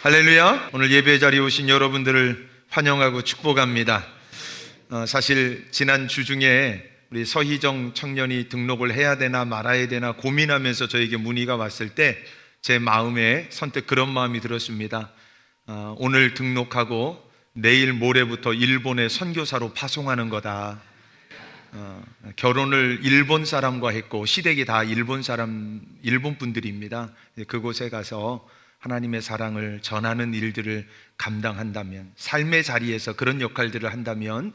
할렐루야. 오늘 예배 자리에 오신 여러분들을 환영하고 축복합니다. 사실 지난 주 중에 우리 서희정 청년이 등록을 해야 되나 말아야 되나 고민하면서 저에게 문의가 왔을 때 제 마음에 선뜻 그런 마음이 들었습니다. 오늘 등록하고 내일 모레부터 일본에 선교사로 파송하는 거다. 결혼을 일본 사람과 했고 시댁이 다 일본 분들입니다. 그곳에 가서 하나님의 사랑을 전하는 일들을 감당한다면, 삶의 자리에서 그런 역할들을 한다면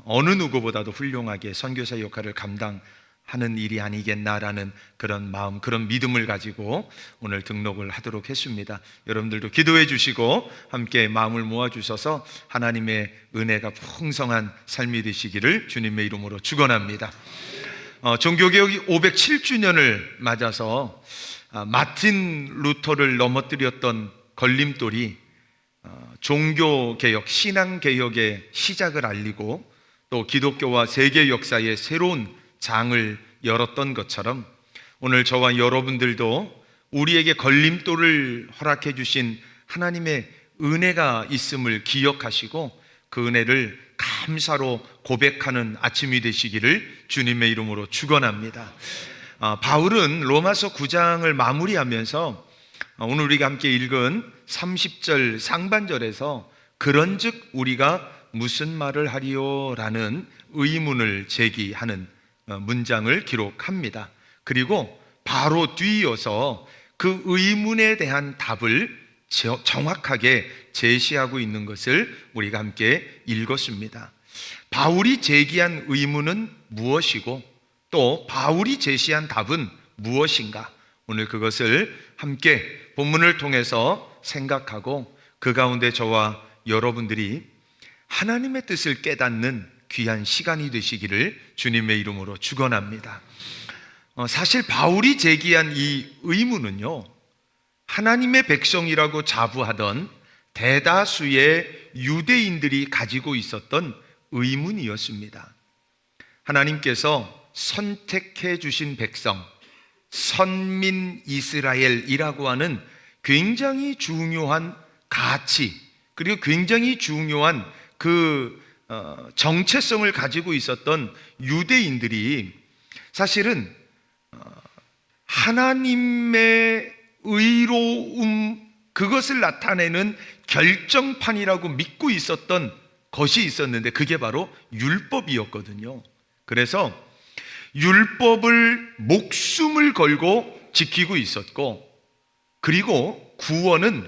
어느 누구보다도 훌륭하게 선교사 역할을 감당하는 일이 아니겠나라는 그런 마음, 그런 믿음을 가지고 오늘 등록을 하도록 했습니다. 여러분들도 기도해 주시고 함께 마음을 모아 주셔서 하나님의 은혜가 풍성한 삶이 되시기를 주님의 이름으로 축원합니다. 종교개혁 507주년을 맞아서 마틴 루터를 넘어뜨렸던 걸림돌이 종교개혁, 신앙개혁의 시작을 알리고 또 기독교와 세계 역사의 새로운 장을 열었던 것처럼 오늘 저와 여러분들도 우리에게 걸림돌을 허락해 주신 하나님의 은혜가 있음을 기억하시고 그 은혜를 감사로 고백하는 아침이 되시기를 주님의 이름으로 축원합니다. 바울은 로마서 9장을 마무리하면서 오늘 우리가 함께 읽은 30절 상반절에서 그런즉 우리가 무슨 말을 하리요? 라는 의문을 제기하는 문장을 기록합니다. 그리고 바로 뒤이어서 그 의문에 대한 답을 정확하게 제시하고 있는 것을 우리가 함께 읽었습니다. 바울이 제기한 의문은 무엇이고 또 바울이 제시한 답은 무엇인가? 오늘 그것을 함께 본문을 통해서 생각하고 그 가운데 저와 여러분들이 하나님의 뜻을 깨닫는 귀한 시간이 되시기를 주님의 이름으로 축원합니다. 사실 바울이 제기한 이 의문은요, 하나님의 백성이라고 자부하던 대다수의 유대인들이 가지고 있었던 의문이었습니다. 하나님께서 선택해 주신 백성, 선민 이스라엘이라고 하는 굉장히 중요한 가치, 그리고 굉장히 중요한 그 정체성을 가지고 있었던 유대인들이 사실은 하나님의 의로움, 그것을 나타내는 결정판이라고 믿고 있었던 것이 있었는데 그게 바로 율법이었거든요. 그래서 율법을 목숨을 걸고 지키고 있었고, 그리고 구원은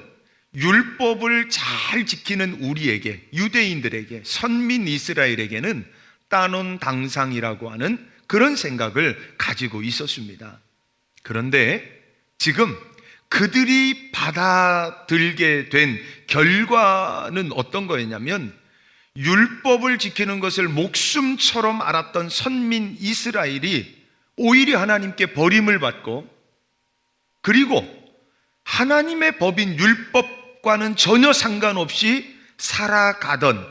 율법을 잘 지키는 우리에게, 유대인들에게, 선민 이스라엘에게는 따놓은 당상이라고 하는 그런 생각을 가지고 있었습니다. 그런데 지금 그들이 받아들게 된 결과는 어떤 거였냐면, 율법을 지키는 것을 목숨처럼 알았던 선민 이스라엘이 오히려 하나님께 버림을 받고, 그리고 하나님의 법인 율법과는 전혀 상관없이 살아가던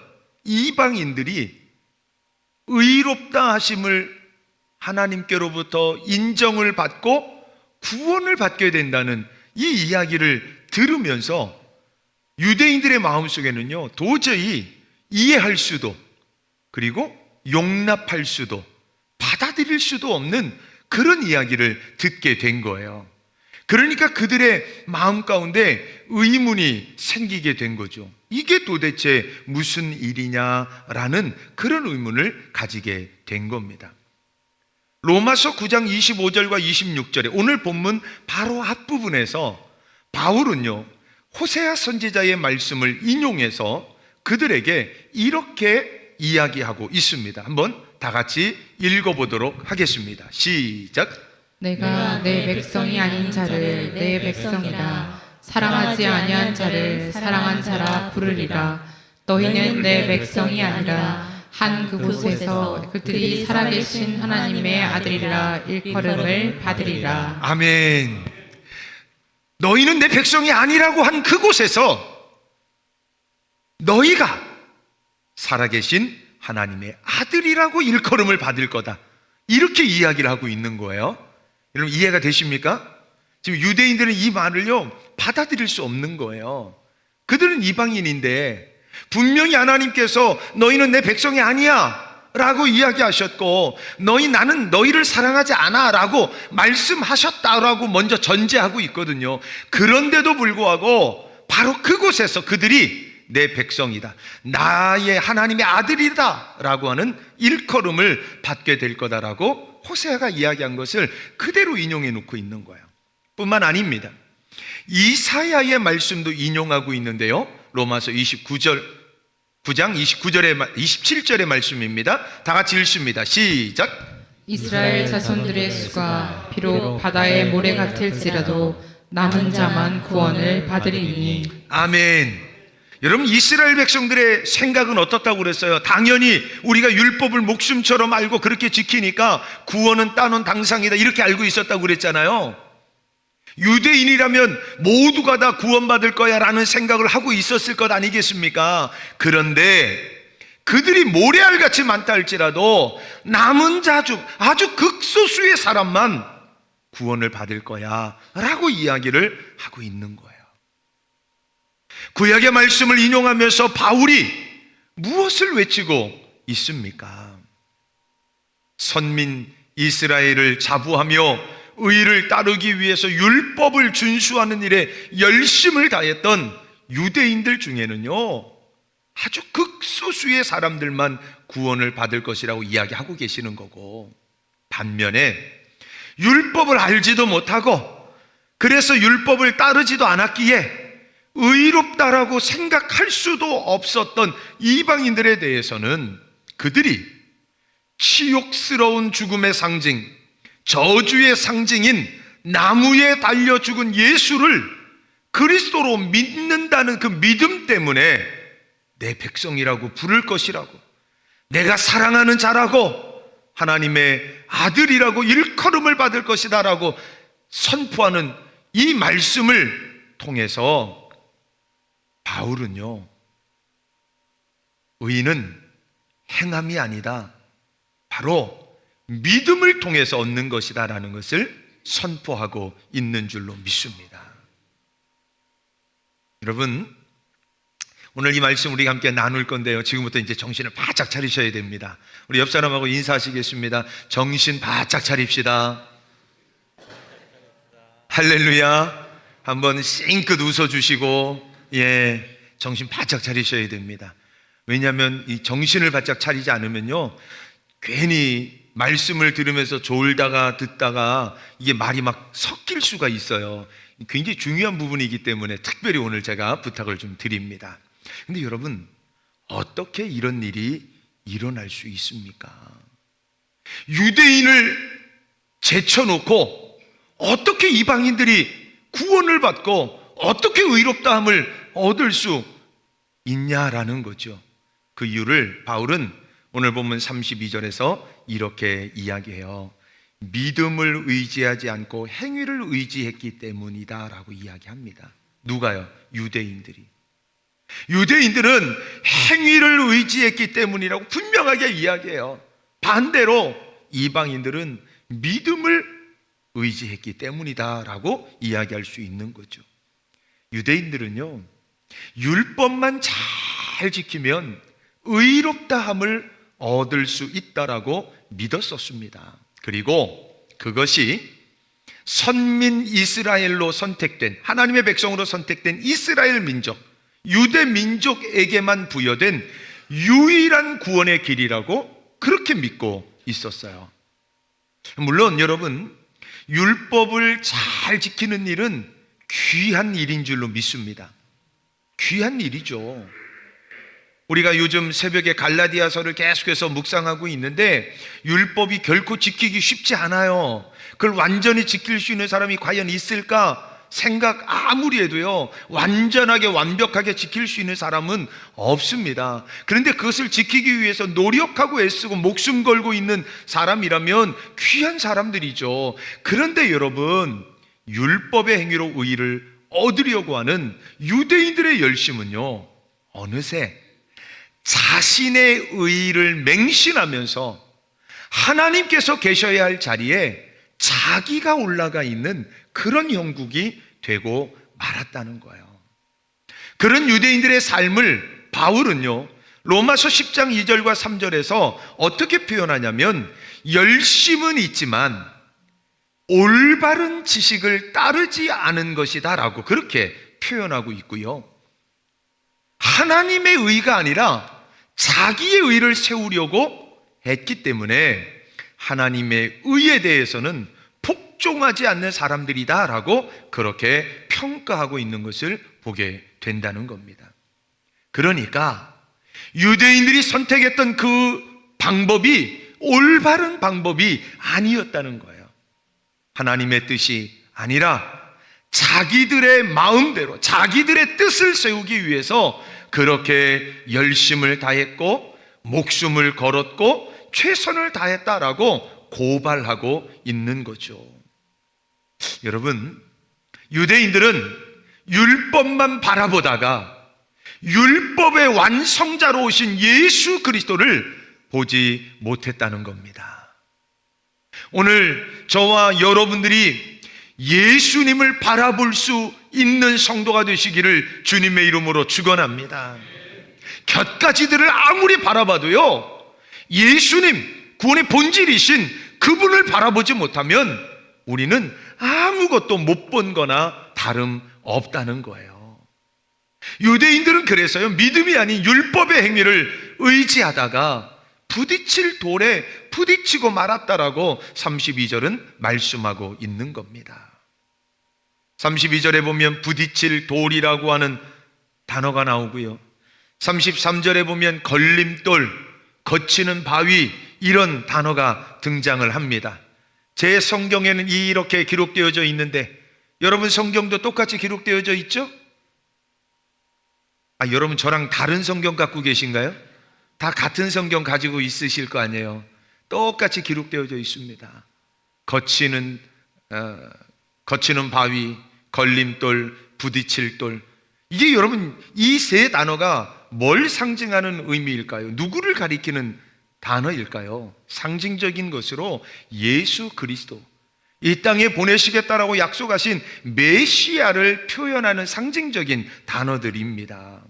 이방인들이 의롭다 하심을 하나님께로부터 인정을 받고 구원을 받게 된다는 이 이야기를 들으면서 유대인들의 마음속에는요, 도저히 이해할 수도, 그리고 용납할 수도, 받아들일 수도 없는 그런 이야기를 듣게 된 거예요. 그러니까 그들의 마음 가운데 의문이 생기게 된 거죠. 이게 도대체 무슨 일이냐라는 그런 의문을 가지게 된 겁니다. 로마서 9장 25절과 26절에 오늘 본문 바로 앞부분에서 바울은요, 호세아 선지자의 말씀을 인용해서 그들에게 이렇게 이야기하고 있습니다. 한번 다 같이 읽어보도록 하겠습니다. 시작. 내가 내 백성이 아닌 자를 내 백성이라, 사랑하지 아니한 자를 사랑한 자라 부르리라. 너희는 내 백성이 아니라 한 그곳에서 그들이 살아계신 하나님의 아들이라 일컬음을 받으리라. 아멘. 너희는 내 백성이 아니라고 한 그곳에서 너희가 살아계신 하나님의 아들이라고 일컬음을 받을 거다, 이렇게 이야기를 하고 있는 거예요. 여러분 이해가 되십니까? 지금 유대인들은 이 말을요 받아들일 수 없는 거예요. 그들은 이방인인데 분명히 하나님께서 너희는 내 백성이 아니야 라고 이야기하셨고, 나는 너희를 사랑하지 않아 라고 말씀하셨다라고 먼저 전제하고 있거든요. 그런데도 불구하고 바로 그곳에서 그들이 내 백성이다, 나의 하나님의 아들이다 라고 하는 일컬음을 받게 될 거다라고 호세아가 이야기한 것을 그대로 인용해 놓고 있는 거예요. 뿐만 아닙니다. 이사야의 말씀도 인용하고 있는데요. 로마서 9장 27절의 말씀입니다. 다 같이 읽습니다. 시작. 이스라엘 자손들의 수가 비록 바다의 모래 같을지라도 남은 자만 구원을 받으리니. 아멘. 여러분, 이스라엘 백성들의 생각은 어떻다고 그랬어요? 당연히 우리가 율법을 목숨처럼 알고 그렇게 지키니까 구원은 따놓은 당상이다, 이렇게 알고 있었다고 그랬잖아요. 유대인이라면 모두가 다 구원받을 거야 라는 생각을 하고 있었을 것 아니겠습니까? 그런데 그들이 모래알같이 많다 할지라도 남은 자 중 아주 극소수의 사람만 구원을 받을 거야 라고 이야기를 하고 있는 거예요. 구약의 말씀을 인용하면서 바울이 무엇을 외치고 있습니까? 선민 이스라엘을 자부하며 의를 따르기 위해서 율법을 준수하는 일에 열심을 다했던 유대인들 중에는요, 아주 극소수의 사람들만 구원을 받을 것이라고 이야기하고 계시는 거고, 반면에 율법을 알지도 못하고 그래서 율법을 따르지도 않았기에 의롭다라고 생각할 수도 없었던 이방인들에 대해서는 그들이 치욕스러운 죽음의 상징, 저주의 상징인 나무에 달려 죽은 예수를 그리스도로 믿는다는 그 믿음 때문에 내 백성이라고 부를 것이라고, 내가 사랑하는 자라고, 하나님의 아들이라고 일컬음을 받을 것이다 라고 선포하는 이 말씀을 통해서 바울은요, 의인은 행함이 아니다, 바로 믿음을 통해서 얻는 것이다 라는 것을 선포하고 있는 줄로 믿습니다. 여러분, 오늘 이 말씀 우리가 함께 나눌 건데요, 지금부터 이제 정신을 바짝 차리셔야 됩니다. 우리 옆 사람하고 인사하시겠습니다. 정신 바짝 차립시다. 할렐루야. 한번 싱긋 웃어주시고, 정신 바짝 차리셔야 됩니다. 왜냐하면 이 정신을 바짝 차리지 않으면요, 괜히 말씀을 들으면서 졸다가 듣다가 이게 말이 막 섞일 수가 있어요. 굉장히 중요한 부분이기 때문에 특별히 오늘 제가 부탁을 좀 드립니다. 근데 여러분, 어떻게 이런 일이 일어날 수 있습니까? 유대인을 제쳐놓고 어떻게 이방인들이 구원을 받고 어떻게 의롭다함을 얻을 수 있냐라는 거죠. 그 이유를 바울은 오늘 본문 32절에서 이렇게 이야기해요. 믿음을 의지하지 않고 행위를 의지했기 때문이다 라고 이야기합니다. 누가요? 유대인들이. 유대인들은 행위를 의지했기 때문이라고 분명하게 이야기해요. 반대로 이방인들은 믿음을 의지했기 때문이다 라고 이야기할 수 있는 거죠. 유대인들은요, 율법만 잘 지키면 의롭다함을 얻을 수 있다라고 믿었었습니다. 그리고 그것이 선민 이스라엘로 선택된, 하나님의 백성으로 선택된 이스라엘 민족, 유대 민족에게만 부여된 유일한 구원의 길이라고 그렇게 믿고 있었어요. 물론 여러분, 율법을 잘 지키는 일은 귀한 일인 줄로 믿습니다. 귀한 일이죠. 우리가 요즘 새벽에 갈라디아서를 계속해서 묵상하고 있는데 율법이 결코 지키기 쉽지 않아요. 그걸 완전히 지킬 수 있는 사람이 과연 있을까 생각 아무리 해도요, 완전하게 완벽하게 지킬 수 있는 사람은 없습니다. 그런데 그것을 지키기 위해서 노력하고 애쓰고 목숨 걸고 있는 사람이라면 귀한 사람들이죠. 그런데 여러분, 율법의 행위로 의의를 얻으려고 하는 유대인들의 열심은요, 어느새 자신의 의의를 맹신하면서 하나님께서 계셔야 할 자리에 자기가 올라가 있는 그런 형국이 되고 말았다는 거예요. 그런 유대인들의 삶을 바울은요, 로마서 10장 2절과 3절에서 어떻게 표현하냐면, 열심은 있지만 올바른 지식을 따르지 않은 것이다 라고 그렇게 표현하고 있고요, 하나님의 의가 아니라 자기의 의를 세우려고 했기 때문에 하나님의 의에 대해서는 복종하지 않는 사람들이다 라고 그렇게 평가하고 있는 것을 보게 된다는 겁니다. 그러니까 유대인들이 선택했던 그 방법이 올바른 방법이 아니었다는 거예요. 하나님의 뜻이 아니라 자기들의 마음대로 자기들의 뜻을 세우기 위해서 그렇게 열심을 다했고 목숨을 걸었고 최선을 다했다라고 고발하고 있는 거죠. 여러분, 유대인들은 율법만 바라보다가 율법의 완성자로 오신 예수 그리스도를 보지 못했다는 겁니다. 오늘 저와 여러분들이 예수님을 바라볼 수 있는 성도가 되시기를 주님의 이름으로 축원합니다. 곁가지들을 아무리 바라봐도요, 예수님, 구원의 본질이신 그분을 바라보지 못하면 우리는 아무것도 못 본 거나 다름없다는 거예요. 유대인들은 그래서요, 믿음이 아닌 율법의 행위를 의지하다가 부딪힐 돌에 부딪히고 말았다라고 32절은 말씀하고 있는 겁니다. 32절에 보면 부딪힐 돌이라고 하는 단어가 나오고요, 33절에 보면 걸림돌, 거치는 바위, 이런 단어가 등장을 합니다. 제 성경에는 이렇게 기록되어져 있는데 여러분 성경도 똑같이 기록되어져 있죠? 여러분 저랑 다른 성경 갖고 계신가요? 다 같은 성경 가지고 있으실 거 아니에요? 똑같이 기록되어져 있습니다. 거치는 바위, 걸림돌, 부딪힐 돌. 이게 여러분 이 세 단어가 뭘 상징하는 의미일까요? 누구를 가리키는 단어일까요? 상징적인 것으로 예수 그리스도, 이 땅에 보내시겠다라고 약속하신 메시아를 표현하는 상징적인 단어들입니다.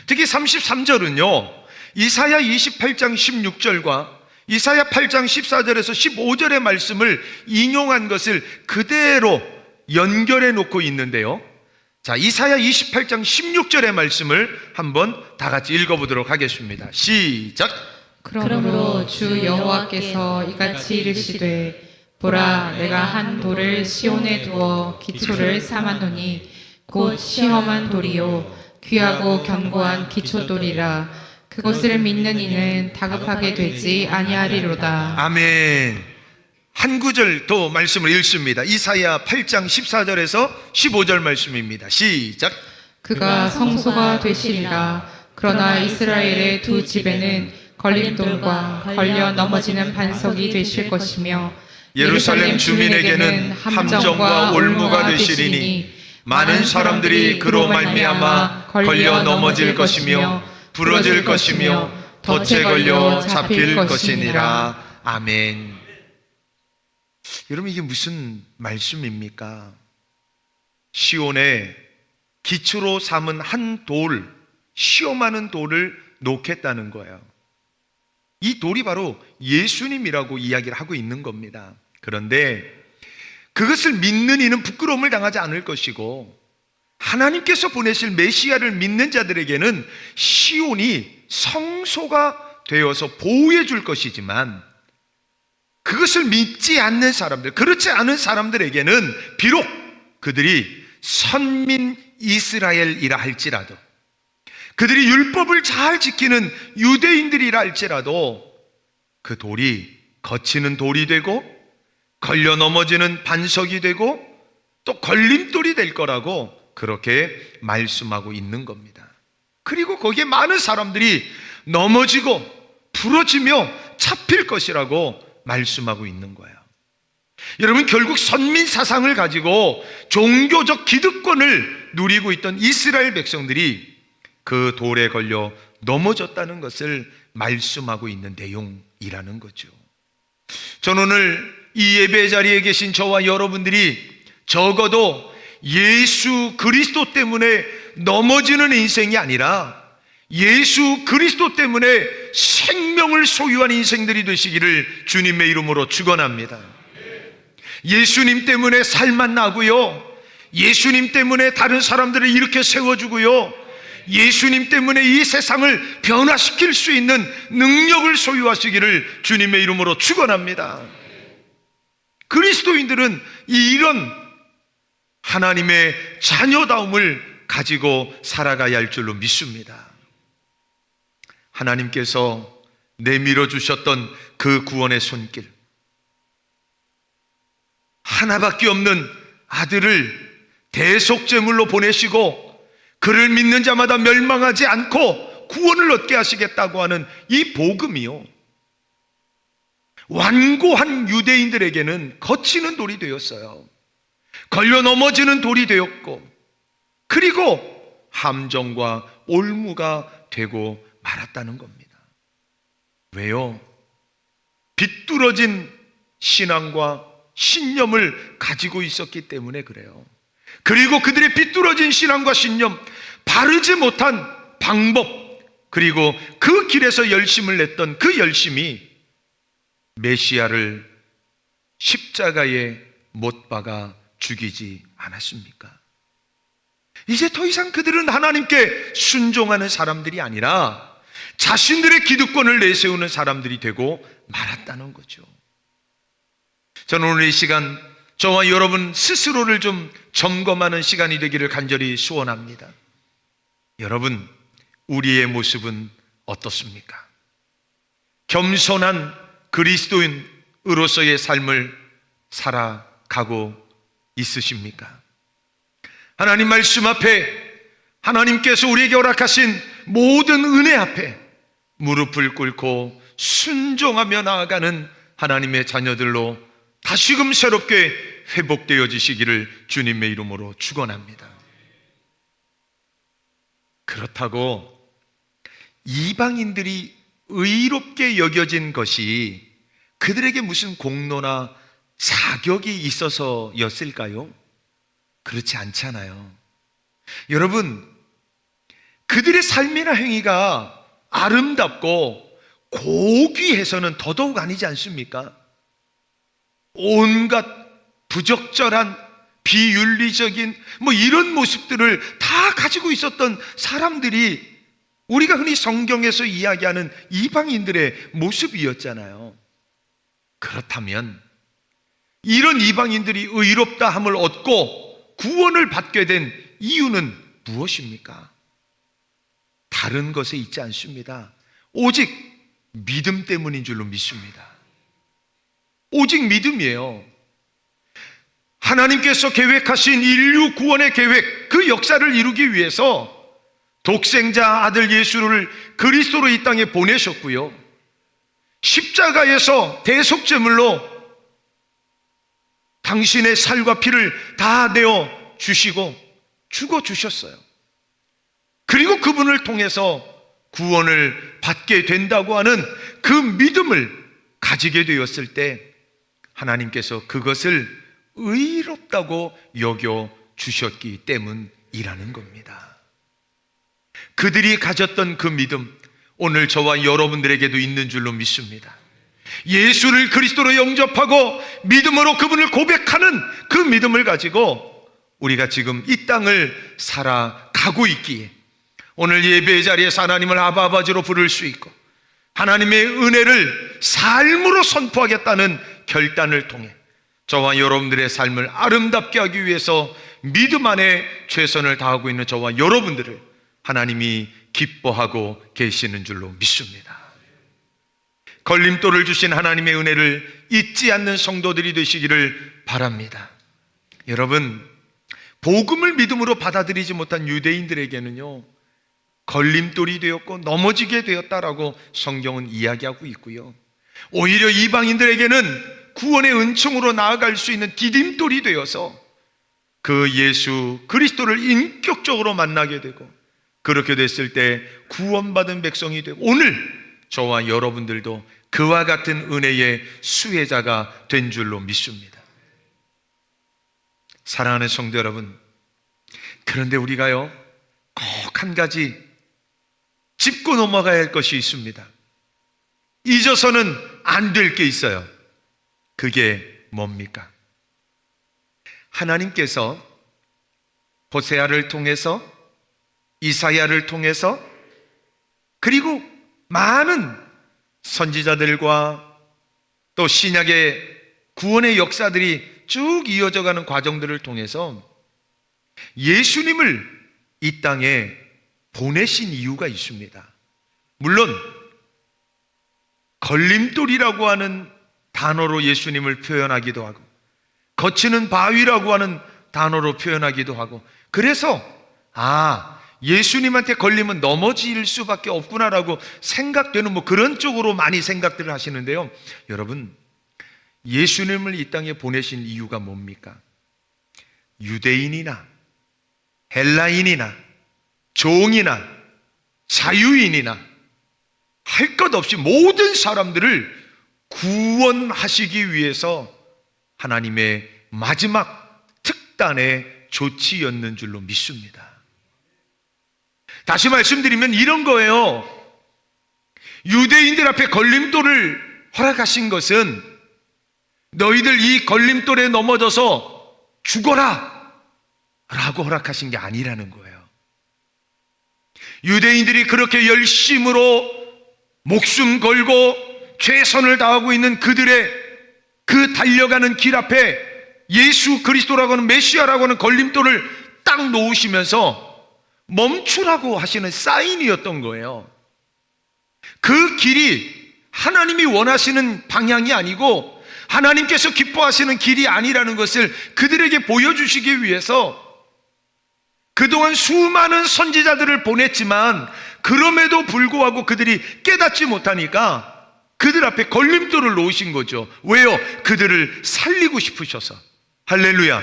특히 33절은요, 이사야 28장 16절과 이사야 8장 14절에서 15절의 말씀을 인용한 것을 그대로 연결해 놓고 있는데요, 자, 이사야 28장 16절의 말씀을 한번 다 같이 읽어보도록 하겠습니다. 시작. 그러므로 주 여호와께서 이같이 이르시되, 보라, 내가 한 돌을 시온에 두어 기초를 삼아노니 곧 시험한 돌이요 귀하고 견고한 기초돌이라. 그것을 믿는 이는 다급하게 되지 아니하리로다. 아멘. 한 구절 더 말씀을 읽습니다. 이사야 8장 14절에서 15절 말씀입니다. 시작. 그가 성소가 되시리라. 그러나 이스라엘의 두 집에는 걸림돌과 걸려 넘어지는 반석이 되실 것이며 예루살렘 주민에게는 함정과 올무가 되시리니 많은 사람들이 그로 말미암아 걸려 넘어질 것이며 부러질 것이며 덫에 걸려 잡힐 것이니라. 아멘. 여러분 이게 무슨 말씀입니까? 시온에 기초로 삼은 한 돌, 시험하는 돌을 놓겠다는 거예요. 이 돌이 바로 예수님이라고 이야기를 하고 있는 겁니다. 그런데 그것을 믿는 이는 부끄러움을 당하지 않을 것이고, 하나님께서 보내실 메시아를 믿는 자들에게는 시온이 성소가 되어서 보호해 줄 것이지만, 그것을 믿지 않는 사람들, 그렇지 않은 사람들에게는 비록 그들이 선민 이스라엘이라 할지라도, 그들이 율법을 잘 지키는 유대인들이라 할지라도 그 돌이 거치는 돌이 되고 걸려 넘어지는 반석이 되고 또 걸림돌이 될 거라고 그렇게 말씀하고 있는 겁니다. 그리고 거기에 많은 사람들이 넘어지고 부러지며 잡힐 것이라고 말씀하고 있는 거예요. 여러분, 결국 선민 사상을 가지고 종교적 기득권을 누리고 있던 이스라엘 백성들이 그 돌에 걸려 넘어졌다는 것을 말씀하고 있는 내용이라는 거죠. 저는 오늘 이 예배 자리에 계신 저와 여러분들이 적어도 예수 그리스도 때문에 넘어지는 인생이 아니라 예수 그리스도 때문에 생명을 소유한 인생들이 되시기를 주님의 이름으로 축원합니다. 예수님 때문에 살만 나고요, 예수님 때문에 다른 사람들을 이렇게 세워주고요, 예수님 때문에 이 세상을 변화시킬 수 있는 능력을 소유하시기를 주님의 이름으로 축원합니다. 그리스도인들은 이런 하나님의 자녀다움을 가지고 살아가야 할 줄로 믿습니다. 하나님께서 내밀어 주셨던 그 구원의 손길, 하나밖에 없는 아들을 대속제물로 보내시고 그를 믿는 자마다 멸망하지 않고 구원을 얻게 하시겠다고 하는 이 복음이요, 완고한 유대인들에게는 거치는 돌이 되었어요. 걸려 넘어지는 돌이 되었고, 그리고 함정과 올무가 되고 말았다는 겁니다. 왜요? 비뚤어진 신앙과 신념을 가지고 있었기 때문에 그래요. 그리고 그들의 비뚤어진 신앙과 신념, 바르지 못한 방법, 그리고 그 길에서 열심을 냈던 그 열심이 메시아를 십자가에 못 박아 죽이지 않았습니까? 이제 더 이상 그들은 하나님께 순종하는 사람들이 아니라 자신들의 기득권을 내세우는 사람들이 되고 말았다는 거죠. 저는 오늘 이 시간 저와 여러분 스스로를 좀 점검하는 시간이 되기를 간절히 소원합니다. 여러분, 우리의 모습은 어떻습니까? 겸손한 그리스도인으로서의 삶을 살아가고 있으십니까? 하나님 말씀 앞에, 하나님께서 우리에게 허락하신 모든 은혜 앞에 무릎을 꿇고 순종하며 나아가는 하나님의 자녀들로 다시금 새롭게 회복되어지시기를 주님의 이름으로 축원합니다. 그렇다고 이방인들이 의롭게 여겨진 것이 그들에게 무슨 공로나 자격이 있어서였을까요? 그렇지 않잖아요. 여러분, 그들의 삶이나 행위가 아름답고 고귀해서는 더더욱 아니지 않습니까? 온갖 부적절한 비윤리적인 이런 모습들을 다 가지고 있었던 사람들이 우리가 흔히 성경에서 이야기하는 이방인들의 모습이었잖아요. 그렇다면 이런 이방인들이 의롭다함을 얻고 구원을 받게 된 이유는 무엇입니까? 다른 것에 있지 않습니다. 오직 믿음 때문인 줄로 믿습니다. 오직 믿음이에요. 하나님께서 계획하신 인류 구원의 계획, 그 역사를 이루기 위해서 독생자 아들 예수를 그리스도로 이 땅에 보내셨고요, 십자가에서 대속제물로 당신의 살과 피를 다 내어 주시고 죽어 주셨어요. 그리고 그분을 통해서 구원을 받게 된다고 하는 그 믿음을 가지게 되었을 때 하나님께서 그것을 의롭다고 여겨 주셨기 때문이라는 겁니다. 그들이 가졌던 그 믿음, 오늘 저와 여러분들에게도 있는 줄로 믿습니다. 예수를 그리스도로 영접하고 믿음으로 그분을 고백하는 그 믿음을 가지고 우리가 지금 이 땅을 살아가고 있기에 오늘 예배의 자리에서 하나님을 아바 아버지로 부를 수 있고 하나님의 은혜를 삶으로 선포하겠다는 결단을 통해 저와 여러분들의 삶을 아름답게 하기 위해서 믿음 안에 최선을 다하고 있는 저와 여러분들을 하나님이 기뻐하고 계시는 줄로 믿습니다. 걸림돌을 주신 하나님의 은혜를 잊지 않는 성도들이 되시기를 바랍니다. 여러분, 복음을 믿음으로 받아들이지 못한 유대인들에게는요, 걸림돌이 되었고 넘어지게 되었다라고 성경은 이야기하고 있고요, 오히려 이방인들에게는 구원의 은총으로 나아갈 수 있는 디딤돌이 되어서 그 예수 그리스도를 인격적으로 만나게 되고, 그렇게 됐을 때 구원받은 백성이 되고, 오늘 저와 여러분들도 그와 같은 은혜의 수혜자가 된 줄로 믿습니다. 사랑하는 성도 여러분, 그런데 우리가요, 꼭 한 가지 짚고 넘어가야 할 것이 있습니다. 잊어서는 안 될 게 있어요. 그게 뭡니까? 하나님께서 호세아를 통해서, 이사야를 통해서, 그리고 많은 선지자들과 또 신약의 구원의 역사들이 쭉 이어져가는 과정들을 통해서 예수님을 이 땅에 보내신 이유가 있습니다. 물론 걸림돌이라고 하는 단어로 예수님을 표현하기도 하고, 거치는 바위라고 하는 단어로 표현하기도 하고, 그래서 예수님한테 걸리면 넘어질 수밖에 없구나라고 생각되는 그런 쪽으로 많이 생각들을 하시는데요, 여러분, 예수님을 이 땅에 보내신 이유가 뭡니까? 유대인이나 헬라인이나 종이나 자유인이나 할 것 없이 모든 사람들을 구원하시기 위해서 하나님의 마지막 특단의 조치였는 줄로 믿습니다. 다시 말씀드리면 이런 거예요. 유대인들 앞에 걸림돌을 허락하신 것은 너희들 이 걸림돌에 넘어져서 죽어라 라고 허락하신 게 아니라는 거예요. 유대인들이 그렇게 열심으로 목숨 걸고 최선을 다하고 있는 그들의 그 달려가는 길 앞에 예수 그리스도라고 하는 메시아라고 하는 걸림돌을 딱 놓으시면서 멈추라고 하시는 사인이었던 거예요. 그 길이 하나님이 원하시는 방향이 아니고 하나님께서 기뻐하시는 길이 아니라는 것을 그들에게 보여주시기 위해서 그동안 수많은 선지자들을 보냈지만 그럼에도 불구하고 그들이 깨닫지 못하니까 그들 앞에 걸림돌을 놓으신 거죠. 왜요? 그들을 살리고 싶으셔서. 할렐루야.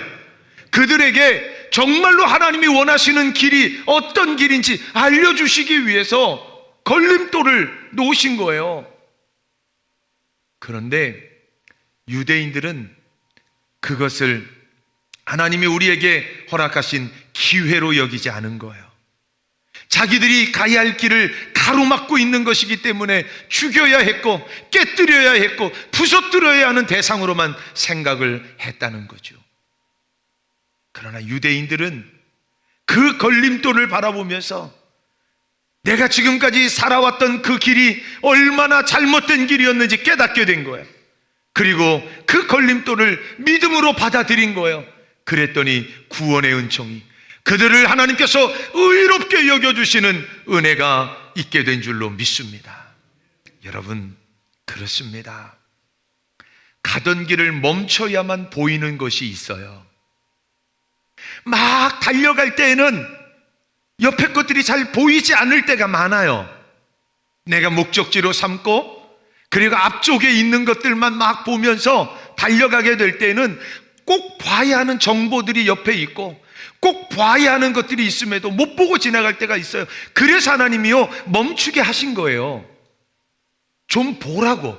그들에게 정말로 하나님이 원하시는 길이 어떤 길인지 알려주시기 위해서 걸림돌을 놓으신 거예요. 그런데 유대인들은 그것을 하나님이 우리에게 허락하신 기회로 여기지 않은 거예요. 자기들이 가야 할 길을 가로막고 있는 것이기 때문에 죽여야 했고 깨뜨려야 했고 부서뜨려야 하는 대상으로만 생각을 했다는 거죠. 그러나 유대인들은 그 걸림돌을 바라보면서 내가 지금까지 살아왔던 그 길이 얼마나 잘못된 길이었는지 깨닫게 된 거예요. 그리고 그 걸림돌을 믿음으로 받아들인 거예요. 그랬더니 구원의 은총이 그들을 하나님께서 의롭게 여겨주시는 은혜가 있게 된 줄로 믿습니다. 여러분, 그렇습니다. 가던 길을 멈춰야만 보이는 것이 있어요. 막 달려갈 때에는 옆에 것들이 잘 보이지 않을 때가 많아요. 내가 목적지로 삼고 그리고 앞쪽에 있는 것들만 막 보면서 달려가게 될 때는 꼭 봐야 하는 정보들이 옆에 있고 꼭 봐야 하는 것들이 있음에도 못 보고 지나갈 때가 있어요. 그래서 하나님이요 멈추게 하신 거예요. 좀 보라고.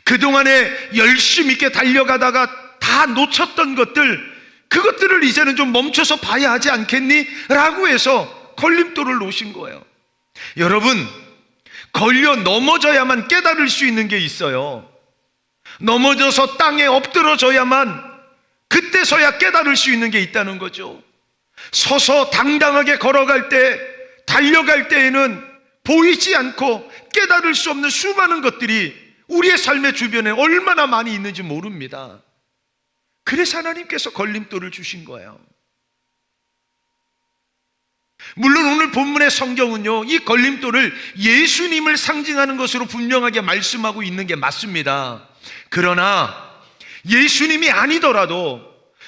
그동안에 열심히 있게 달려가다가 다 놓쳤던 것들, 그것들을 이제는 좀 멈춰서 봐야 하지 않겠니? 라고 해서 걸림돌을 놓으신 거예요. 여러분, 걸려 넘어져야만 깨달을 수 있는 게 있어요. 넘어져서 땅에 엎드러져야만 그때서야 깨달을 수 있는 게 있다는 거죠. 서서 당당하게 걸어갈 때, 달려갈 때에는 보이지 않고 깨달을 수 없는 수많은 것들이 우리의 삶의 주변에 얼마나 많이 있는지 모릅니다. 그래서 하나님께서 걸림돌을 주신 거예요. 물론 오늘 본문의 성경은요 이 걸림돌을 예수님을 상징하는 것으로 분명하게 말씀하고 있는 게 맞습니다. 그러나 예수님이 아니더라도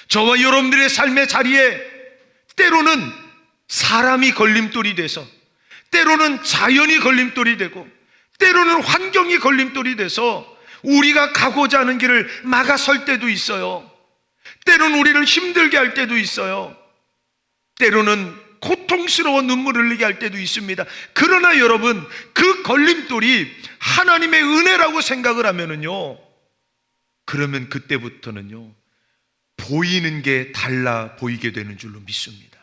저와 여러분들의 삶의 자리에 때로는 사람이 걸림돌이 돼서, 때로는 자연이 걸림돌이 되고, 때로는 환경이 걸림돌이 돼서 우리가 가고자 하는 길을 막아설 때도 있어요. 때로는 우리를 힘들게 할 때도 있어요. 때로는 고통스러워 눈물을 흘리게 할 때도 있습니다. 그러나 여러분, 그 걸림돌이 하나님의 은혜라고 생각을 하면은요, 그러면 그때부터는요 보이는 게 달라 보이게 되는 줄로 믿습니다.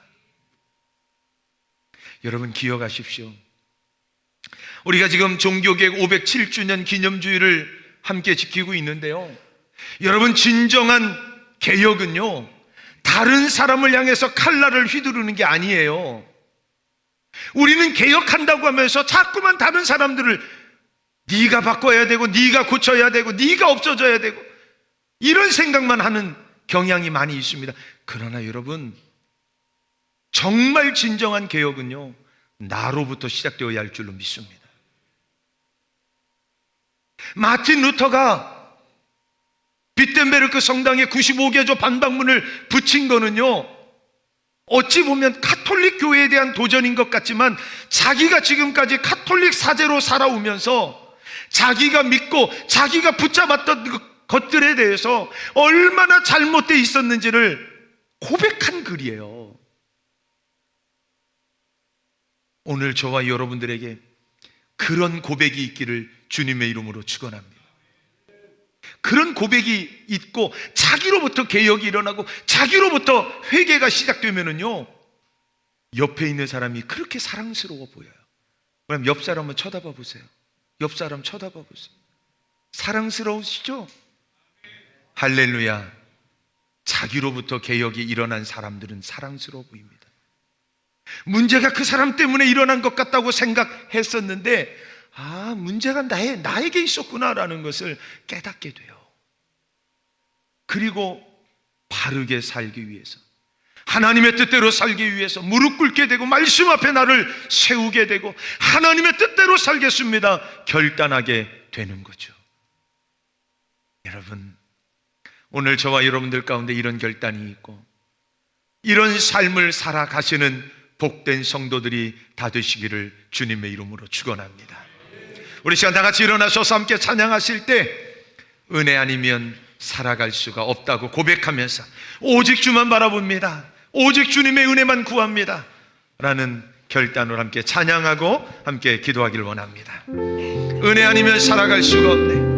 여러분 기억하십시오. 우리가 지금 종교개혁 507주년 기념주일을 함께 지키고 있는데요, 여러분 진정한 개혁은요 다른 사람을 향해서 칼날을 휘두르는 게 아니에요. 우리는 개혁한다고 하면서 자꾸만 다른 사람들을 네가 바꿔야 되고 네가 고쳐야 되고 네가 없어져야 되고 이런 생각만 하는 경향이 많이 있습니다. 그러나 여러분, 정말 진정한 개혁은요 나로부터 시작되어야 할 줄로 믿습니다. 마틴 루터가 비텐베르크 성당에 95개조 반박문을 붙인 거는요, 어찌 보면 카톨릭 교회에 대한 도전인 것 같지만 자기가 지금까지 카톨릭 사제로 살아오면서 자기가 믿고 자기가 붙잡았던 것들에 대해서 얼마나 잘못되어 있었는지를 고백한 글이에요. 오늘 저와 여러분들에게 그런 고백이 있기를 주님의 이름으로 축원합니다. 그런 고백이 있고 자기로부터 개혁이 일어나고 자기로부터 회개가 시작되면은요 옆에 있는 사람이 그렇게 사랑스러워 보여요. 그럼 옆 사람 한번 쳐다봐 보세요. 옆 사람 쳐다봐 보세요. 사랑스러우시죠? 할렐루야. 자기로부터 개혁이 일어난 사람들은 사랑스러워 보입니다. 문제가 그 사람 때문에 일어난 것 같다고 생각했었는데 문제가 나에게 있었구나라는 것을 깨닫게 돼요. 그리고 바르게 살기 위해서, 하나님의 뜻대로 살기 위해서 무릎 꿇게 되고 말씀 앞에 나를 세우게 되고 하나님의 뜻대로 살겠습니다 결단하게 되는 거죠. 여러분, 오늘 저와 여러분들 가운데 이런 결단이 있고 이런 삶을 살아가시는 복된 성도들이 다 되시기를 주님의 이름으로 축원합니다. 우리 시간 다 같이 일어나셔서 함께 찬양하실 때 은혜 아니면 살아갈 수가 없다고 고백하면서 오직 주만 바라봅니다, 오직 주님의 은혜만 구합니다 라는 결단으로 함께 찬양하고 함께 기도하기를 원합니다. 은혜 아니면 살아갈 수가 없네.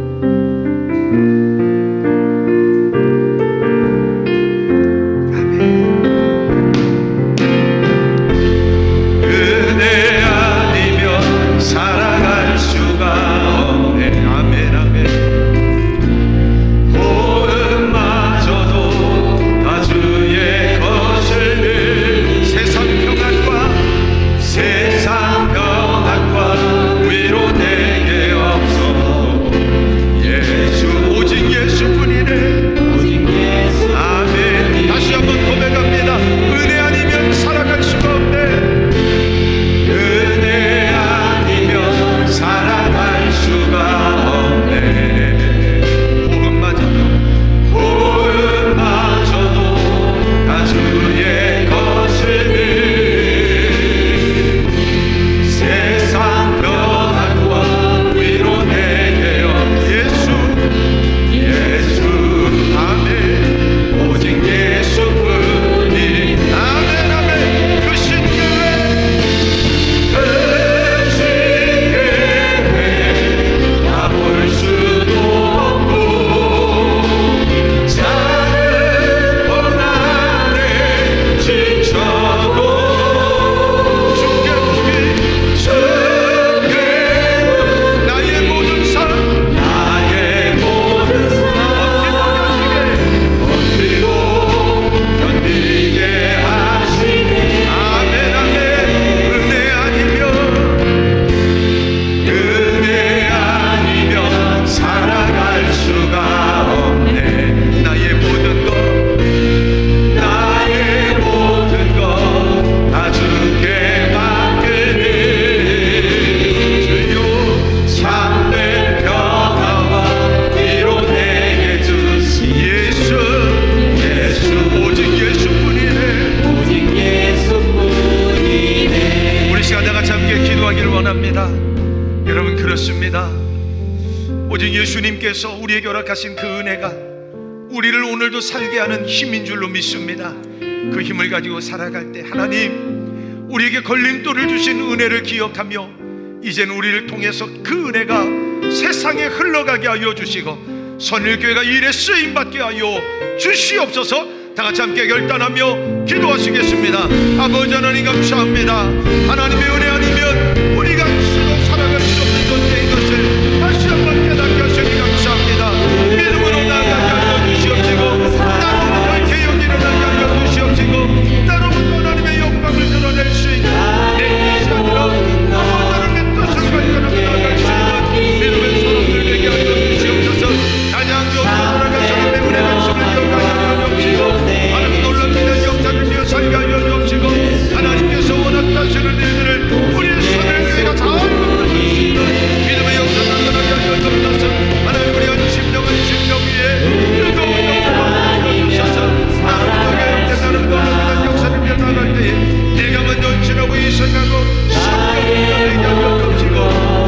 여러분, 그렇습니다. 오직 예수님께서 우리에게 허락하신 그 은혜가 우리를 오늘도 살게 하는 힘인 줄로 믿습니다. 그 힘을 가지고 살아갈 때 하나님 우리에게 걸림돌을 주신 은혜를 기억하며 이제는 우리를 통해서 그 은혜가 세상에 흘러가게 하여 주시고 선일교회가 일에 쓰임받게 하여 주시옵소서. 다 같이 함께 결단하며 기도하시겠습니다. 아버지 하나님 감사합니다. 하나님의 은혜 아니면 우리가 스스로 살아갈 수 없는 존재인 것을 다시 한번 깨닫게 하시니 감사합니다. 믿음으로 나아가게 하여 주시옵시고, 나로부터 개혁이 일어나게 하여 주시옵시고, 나로부터 하나님의 영광을 드러낼 수 있는 내 뜻이 아니라 아버지 하나님의 뜻을 발견하며 나아갈 수 있는 믿음의 손을 되게 하여 주시옵소서. 가장 좋은 돌아가서 하나님의 은혜 말씀을 기억하여 주시고, 하나님 놀랍니다 역사를 위해 살게 하여 주시고, 하나님께서 원하시는 일들을 우리의 손을 내가 잘 믿음의 역사를 나타나게 하여 주옵소서. 하나님 우리 한 심령 위에 뜨거운 영광을 주셔서 나는 놀랍니다 역사를 위해 나갈 때에 내가 먼저 지나고 이생하고 성령을 내게 하여 주시고,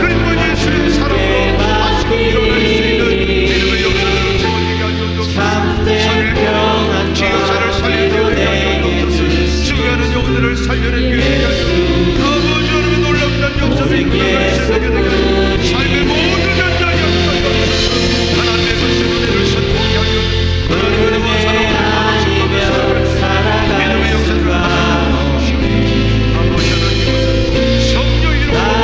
그리고 예수의 사랑으로 다시금 일어날 수 있는 믿음의 역사를 세워지게 하여 주옵소서. 선을 지역사를 살려주게 하여 주옵소서. 죽어가는 영혼들을 살려내게 하여 주옵소서. 아버지 하나님의 놀랍다 역사를 이끌어갈 수 있게 되게 삶의 모든 현장에 하여 주옵소서. 하나님의 것을 은혜를 선포하게 하여 주옵소서. 하나님의 은혜와 사랑을 나누시고 믿음의 역사를 하여 주옵소서. 아버지 하나님 성령의 이름으로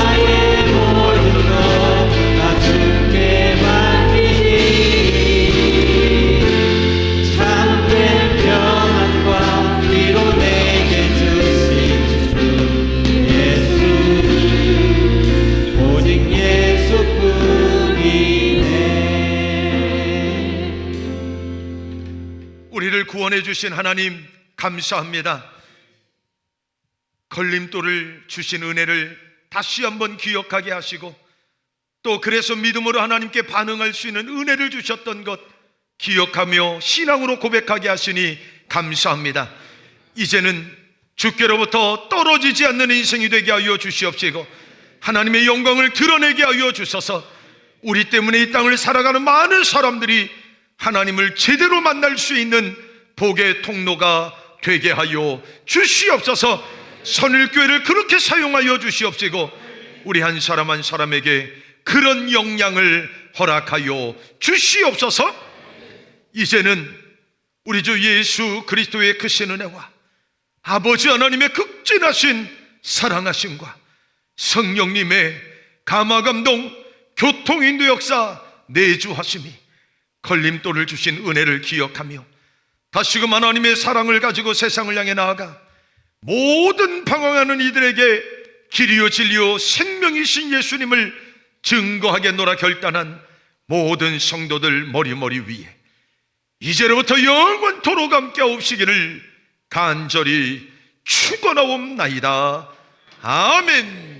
우리를 구원해 주신 하나님 감사합니다. 걸림돌을 주신 은혜를 다시 한번 기억하게 하시고, 또 그래서 믿음으로 하나님께 반응할 수 있는 은혜를 주셨던 것 기억하며 신앙으로 고백하게 하시니 감사합니다. 이제는 주께로부터 떨어지지 않는 인생이 되게 하여 주시옵시고, 하나님의 영광을 드러내게 하여 주셔서 우리 때문에 이 땅을 살아가는 많은 사람들이 하나님을 제대로 만날 수 있는 복의 통로가 되게 하여 주시옵소서. 선일교회를 그렇게 사용하여 주시옵시고, 우리 한 사람 한 사람에게 그런 역량을 허락하여 주시옵소서. 이제는 우리 주 예수 그리스도의 크신 은혜와 아버지 하나님의 극진하신 사랑하심과 성령님의 감화감동 교통인도 역사 내주하심이 걸림돌을 주신 은혜를 기억하며 다시금 하나님의 사랑을 가지고 세상을 향해 나아가 모든 방황하는 이들에게 길이요 진리요 생명이신 예수님을 증거하겠노라 결단한 모든 성도들 머리머리 위에 이제로부터 영원토록 함께 하옵시기를 간절히 축원하옵나이다. 아멘.